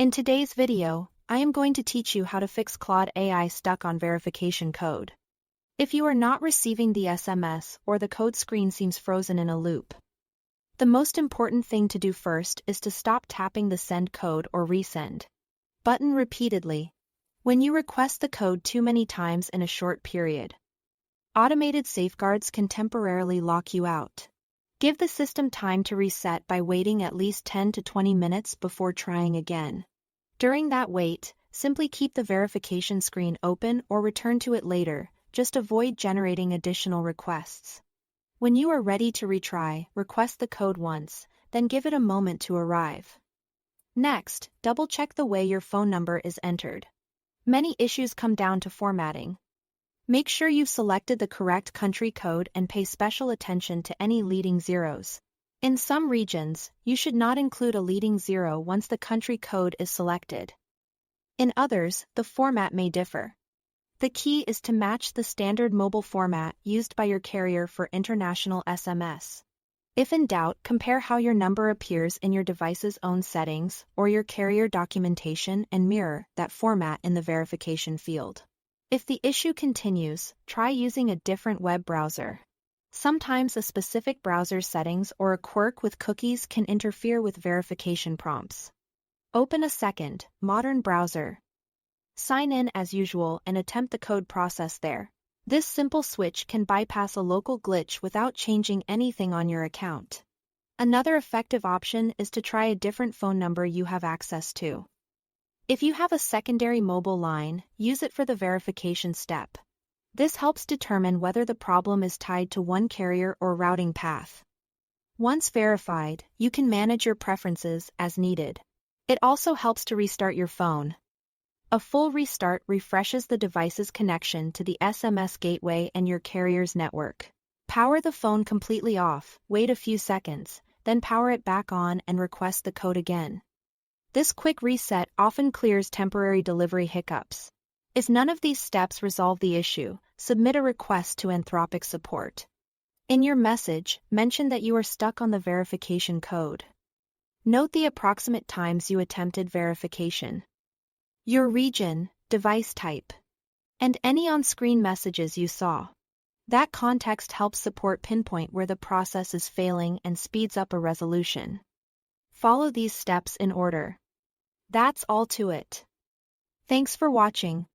In today's video, I am going to teach you how to fix Claude AI stuck on verification code. If you are not receiving the SMS or the code screen seems frozen in a loop, the most important thing to do first is to stop tapping the send code or resend button repeatedly when you request the code too many times in a short period. Automated safeguards can temporarily lock you out. Give the system time to reset by waiting at least 10 to 20 minutes before trying again. During that wait, simply keep the verification screen open or return to it later, just avoid generating additional requests. When you are ready to retry, request the code once, then give it a moment to arrive. Next, double-check the way your phone number is entered. Many issues come down to formatting. Make sure you've selected the correct country code and pay special attention to any leading zeros. In some regions, you should not include a leading zero once the country code is selected. In others, the format may differ. The key is to match the standard mobile format used by your carrier for international SMS. If in doubt, compare how your number appears in your device's own settings or your carrier documentation and mirror that format in the verification field. If the issue continues, try using a different web browser. Sometimes a specific browser settings or a quirk with cookies can interfere with verification prompts. Open a second, modern browser. Sign in as usual and attempt the code process there. This simple switch can bypass a local glitch without changing anything on your account. Another effective option is to try a different phone number you have access to. If you have a secondary mobile line, use it for the verification step. This helps determine whether the problem is tied to one carrier or routing path. Once verified, you can manage your preferences as needed. It also helps to restart your phone. A full restart refreshes the device's connection to the SMS gateway and your carrier's network. Power the phone completely off, wait a few seconds, then power it back on and request the code again. This quick reset often clears temporary delivery hiccups. If none of these steps resolve the issue, submit a request to Anthropic support. In your message, mention that you are stuck on the verification code. Note the approximate times you attempted verification, your region, device type, and any on-screen messages you saw. That context helps support pinpoint where the process is failing and speeds up a resolution. Follow these steps in order. That's all to it. Thanks for watching.